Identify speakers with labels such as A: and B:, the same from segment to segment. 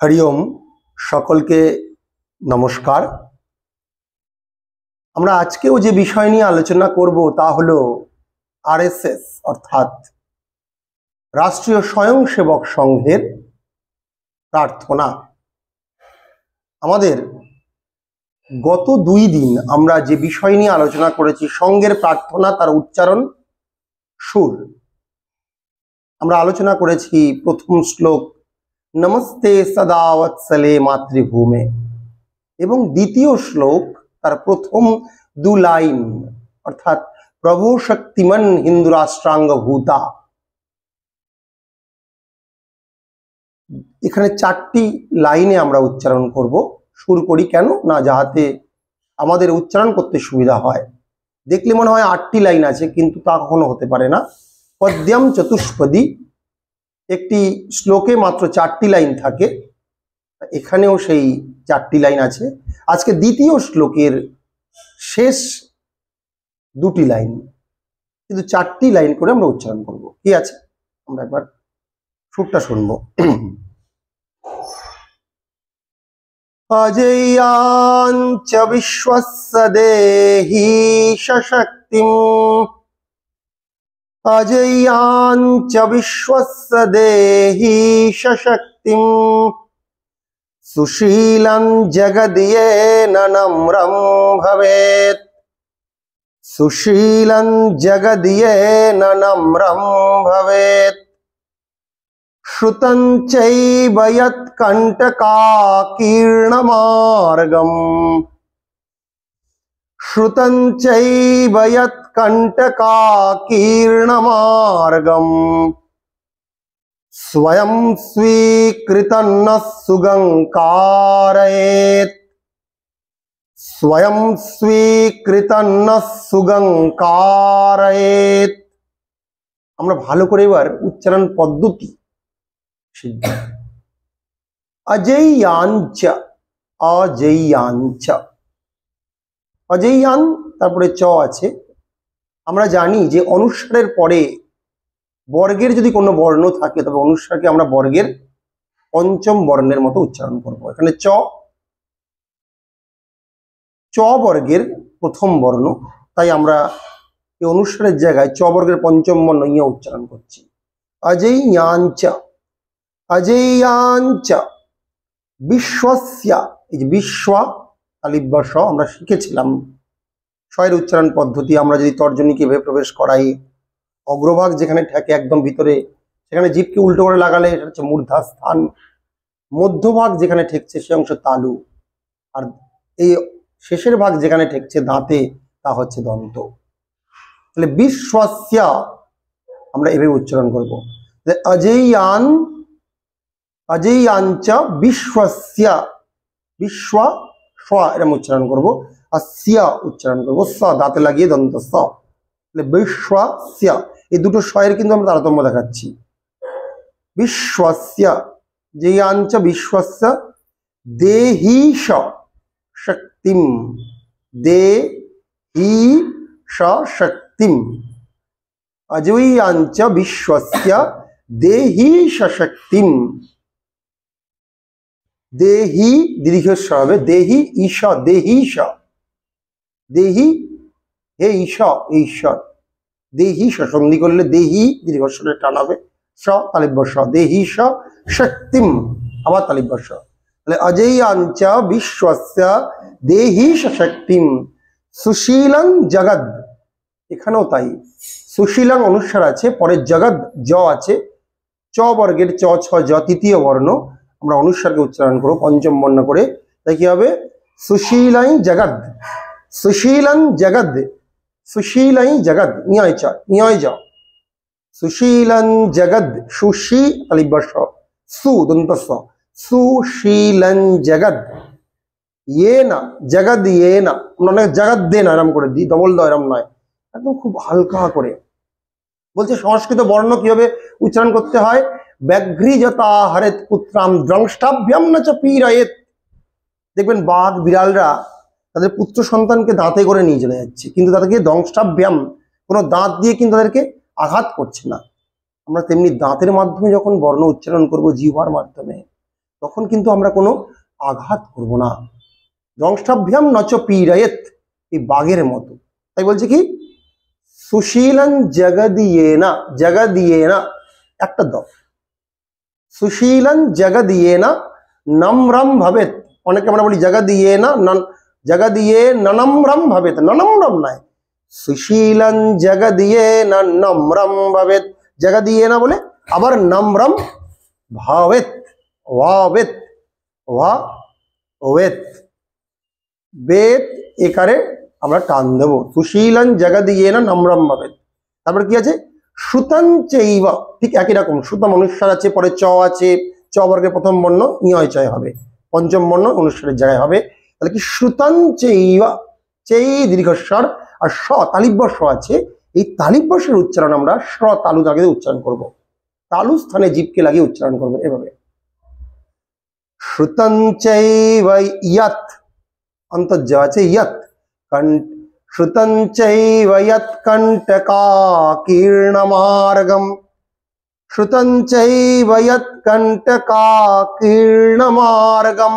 A: हरि ओम सकलके नमस्कार। আমরা আজকেও যে বিষয় নিয়ে আলোচনা করব তা হলো আরএসএস অর্থাৎ রাষ্ট্রীয় স্বয়ংসেবক সংঘের প্রার্থনা। আমাদের গত 2 দিন আমরা যে বিষয় নিয়ে আলোচনা করেছি সংঘের প্রার্থনা, তার উচ্চারণ, সুর। আমরা আলোচনা করেছি প্রথম শ্লোক নমস্তে সদা वत्सले मातृभूमे এবং দ্বিতীয় শ্লোক তার প্রথম 2 লাইন অর্থাৎ প্রভু শক্তিমান হিন্দু রাষ্ট্রাঙ্গ ভূতা। এখানে 4টি লাইনে আমরা উচ্চারণ করব। সুর করি কেন না, যাতে আমাদের উচ্চারণ করতে সুবিধা হয়। দেখলে মনে হয় 8টি লাইন আছে, কিন্তু তা কখনো হতে পারে না। পদ্যম চতুষ্পদী, একটি শ্লোকে মাত্র 4টি লাইন থাকে, এখানেও সেই 4টি লাইন আছে। আজকে দ্বিতীয় শ্লোকের শেষ 2টি লাইন, কিন্তু 4টি লাইন করে আমরা উচ্চারণ করব। কি আছে আমরা একবার সুরটা শুনবো। অজেয়াঞ্চ বিশ্বস্য দেহি সশক্তিম, অজেয়াঞ্চ বিশ্বস্য দেহি সশক্তিম, সুশীলং জগদ্যেন নম্রম ভবেৎ, সুশীলং জগদ্যেন নম্রম ভবেৎ, শ্রুতং চৈব যৎকণ্টকাকীর্ণমার্গম, শ্রুতং চৈব যৎকণ্টকাকীর্ণমার্গম, स्वयं स्वीकृतं न सुगंकारयेत, स्वयं स्वीकृतं न सुगंकारयेत। আমরা ভালো করে এবার উচ্চারণ পদ্ধতি শিখব। অজেয়াঞ্চ, অজেয়াঞ্চ, অজেয়ান তারপরে চ আছে। আমরা জানি যে অনুস্বারের পরে বর্গের যদি কোনো বর্ণ থাকে তবে অনুস্বারকে আমরা বর্গের পঞ্চম বর্ণের মতো উচ্চারণ করব। এখানে চ, চ বর্গের প্রথম বর্ণ, তাই আমরা এই অনুস্বারের জায়গায় চ বর্গের পঞ্চম বর্ণ ইয়ে উচ্চারণ করছি। অজেয়াঞ্চ, অজেয়াঞ্চ বিশ্বস্য, এই যে বিশ্ব তালিব্য স আমরা শিখেছিলাম স্বয়ের উচ্চারণ পদ্ধতি। আমরা যদি তর্জনীকে ভেবে প্রবেশ করাই, অগ্রভাগ যেখানে ঠেকে একদম ভিতরে সেখানে জিভকে উল্টো করে লাগালে এটা হচ্ছে মূর্ধা স্থান, মধ্যভাগ যেখানে ঠেকছে সে অংশ তালু, আর এই শেষের ভাগ যেখানে ঠেকছে দাঁতে তা হচ্ছে দন্ত। তাহলে বিশ্বস্য আমরা এভাবে উচ্চারণ করব। অজেয়ান, অজেয়াঞ্চ বিশ্বস্য, বিশ্ব স এরকম উচ্চারণ করব, আর স্য উচ্চারণ করব স দাঁতে লাগিয়ে দন্ত স। তাহলে বিশ্বস্য, এই দুটো স্বয়ের কিন্তু আমরা তারতম্য দেখাচ্ছি। বিশ্বস্য, জেয়াঞ্চ বিশ্বস্য দেহিশ শক্তিম, দেহিশ শক্তিম, অজেয়াঞ্চ বিশ্বস্য দেহিশ শক্তিম। দেহি দীর্ঘস্ব হবে, দেহি ঈশ, দেহিশ, দেহি হে ঈশ, ঈশ্বর, দেহি সন্ধি করলে দেহি দীর্ঘস্বরের টান হবে, স তালিব্য স, দেহি স শক্তিম আবার তালিব্য স। তাহলে অজেয়াঞ্চ বিশ্বস্য দেহি শক্তিম, সুশীলং জগদ, এখানেও তাই সুশীলং অনুস্বার আছে, পরে জগদ জ আছে, চ বর্গের চ ছ জ তৃতীয় বর্ণ, আমরা অনুস্বারকে উচ্চারণ করব পঞ্চম বর্ণ করে। তাই কি হবে সুশীলং জগদ, সুশীলং জগদ, সুশীলং জগদ, ইয় চ ইয় জ, সুশীলং জগদ, সুশী তালিব্য স, সু দন্ত স, সুশীলং জগদ, ইয়ে না জগদ, ইয়ে না, অনেক জগৎ দে না এরম করে দিই, ডবল দ এরম নয়, একদম খুব হালকা করে বলছে। সংস্কৃত বর্ণ কিভাবে উচ্চারণ করতে হয়, ব্যাঘ্রিজতা হরেত পুত্রাম দ্রংষ্টাভ্যাম ন চ পীড়য়েত। দেখবেন বাঘ বিড়ালরা তাদের পুত্র সন্তানকে দাঁতে করে নিয়ে চলে যাচ্ছে, কিন্তু তাদেরকে দংষ্টাভ্যাম কোনো দাঁত দিয়ে কিন্তু তাদেরকে আঘাত করছে না। আমরা তেমনি দাঁতের মাধ্যমে যখন বর্ণ উচ্চারণ করব জিহ্বার মাধ্যমে, তখন কিন্তু আমরা কোনো আঘাত করব না। দংষ্টাভ্যাম নচ পীড়য়েত, এই বাঘের মতো। তাই বলছে কি সুশীলন জগদিয়েনা, জগদিয়েনা একটা দ, সুশীলন জগদিয়েনা নম্রম ভবেত। অনেকে আমরা বলি জগদিয়েনা, জগদিয়ে ননম্রম ভবেত, ননম্রম নয়, সুশীলন জগদিয়েনা নম্রম ভবেত। জগদিয়েনা বলে আবার নম্রম ভাবেত, ওয়াবেত, ওয়া ওয়েত, বেত একারে আমরা টান দেবো। সুশীলন জগদিয়েনা নম্রম ভবেত। তারপরে কি আছে শ্রুতং চৈব, ঠিক একই রকম। শ্রুতম অনুস্বার আছে, পরে চ আছে, চ বর্গের প্রথম বর্ণ ইয় চয় হবে, পঞ্চম বর্ণ অনুস্বারের জায়গায় হবে। তাহলে কি শ্রুতং চৈব, চৈ দীর্ঘস্বর, আর স তালিব্য স আছে, এই তালিব্য স্বরের উচ্চারণ আমরা স তালু দাগে উচ্চারণ করব, তালু স্থানে জীবকে লাগিয়ে উচ্চারণ করবো এভাবে। শ্রুতং চৈব ইয়াত, অন্তর্য আছে ইয়াত, শ্রুতং চৈব ইয়াত কণ্টকাকীর্ণমার্গম, শ্রুতং চৈব ইয়াত কণ্টকাকীর্ণমার্গম,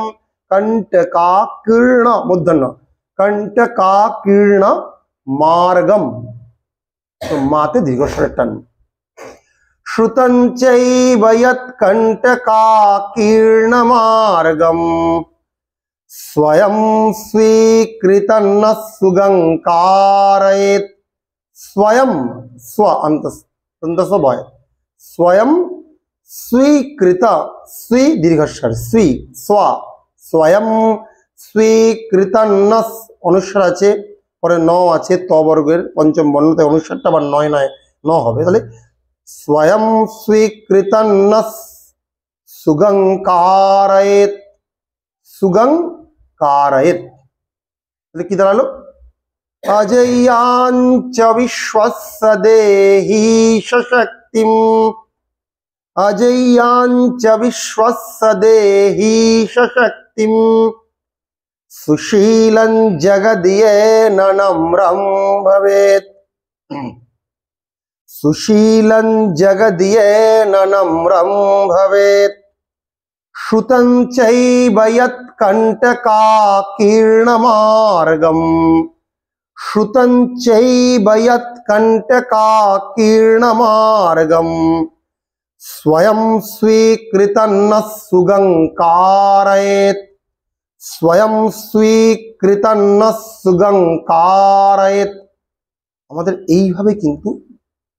A: কণ্টকাকীর্ণ মূর্ধন্য, কণ্টকাকীর্ণ মার্গম, তো মাতে দীর্ঘস্বরের টান। শ্রুতং চৈব ইয়াত কণ্টকাকীর্ণমার্গম, স্বয়ং স্বীকৃতং ন সুগঙ্কারয়েত, স্বয়ং স্ব অন্তস ভয়, স্বয়ং স্বীকৃত, স্বী দীর্ঘস্বর, স্বী স্ব, স্বয়ং স্বীকৃতং ন অনুস্বার আছে, পরে ন আছে ত বর্গের পঞ্চম বর্ণ, তাই অনুস্বারটা আবার নয় নয় ন হবে। তাহলে স্বয়ং স্বীকৃতং ন সুগঙ্কারয়েত, সুগঙ্কারয়েত। তাহলে কি দাঁড়ালো অজয়াঞ্চ বিশ্বস্য দেহি সশক্তিম, অজয়াঞ্চ বিশ্বস্য দেহি সশক্তিম, সুশীলং জগদিয়েন নম্রম ভবেত, সুশীলং জগদিয়েন নম্রম ভবেত। শ্রুতং চৈব ইয়াত কণ্টকাকীর্ণমার্গম, শ্রুতং চৈব ইয়াত কণ্টকাকীর্ণমার্গম, স্বয়ং স্বীকৃতং ন সুগঙ্কারয়েত, স্বয়ং স্বীকৃতং ন সুগঙ্কারয়েত। আমাদের এইভাবে কিন্তু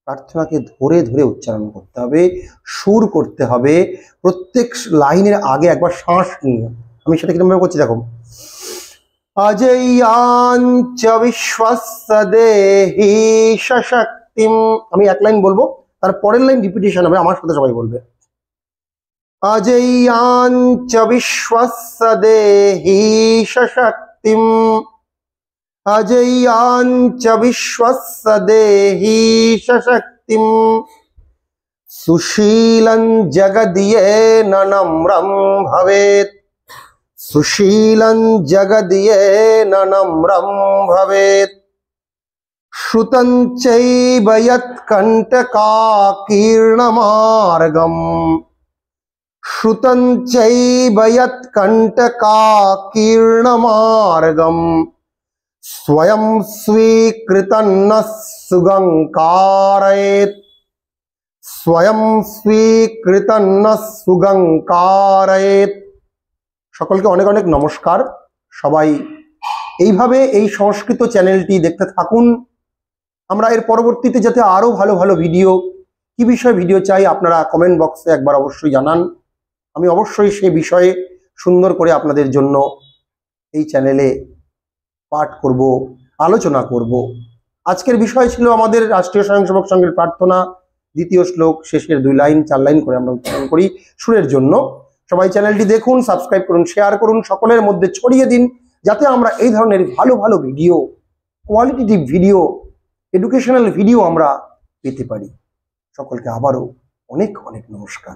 A: প্রার্থনাকে ধরে ধরে উচ্চারণ করতে হবে, সুর করতে হবে, প্রত্যেক লাইনের আগে একবার শ্বাস নিয়ে। আমি সেটা কিরকম করছি দেখো, অজয়াঞ্চ বিশ্বস্য দেহি সশক্তিম, আমি এক লাইন বলবো, তার পরের লাইন রিপিটেশন হবে, আমার সাথে সবাই বলবে। অজয়াঞ্চ বিশ্বস্য দেহি সশক্তিম, অজয়াঞ্চ বিশ্বস্য দেহি সশক্তিম, সুশীলং জগদিয়েন নম্রম ভবেত, সুশীলং জগদিয়েন নম্রম ভবেত। শ্রুতং চৈব ইয়াত কণ্টকাকীর্ণমার্গম, শ্রুতং চৈব ইয়াত কণ্টকাকীর্ণমার্গম, স্বয়ং স্বীকৃতং ন সুগঙ্কারয়েত, স্বয়ং স্বীকৃতং ন সুগঙ্কারয়েত। সকলকে অনেক অনেক নমস্কার। সবাই এইভাবে এই সংস্কৃত চ্যানেলটি দেখতে থাকুন। আমরা এর পরবর্তীতে যাতে আরো ভালো ভালো ভিডিও, কি বিষয়ে ভিডিও চাই আপনারা কমেন্ট বক্সে একবার অবশ্যই জানান। আমি অবশ্যই সেই বিষয়ে সুন্দর করে আপনাদের জন্য এই চ্যানেলে পাঠ করব, আলোচনা করব। আজকের বিষয় ছিল আমাদের রাষ্ট্রীয় স্বয়ংসেবক সংঘের প্রার্থনা, দ্বিতীয় শ্লোক শেষের 2 লাইন 4 লাইন করে আমরা উচ্চারণ করি সুরের জন্য। সবাই চ্যানেলটি দেখুন, সাবস্ক্রাইব করুন, শেয়ার করুন, সকলের মধ্যে ছড়িয়ে দিন, যাতে আমরা এই ধরনের ভালো ভালো video, qualitative video, educational video আমরা পেতে পারি। সকলকে আবারও অনেক অনেক নমস্কার।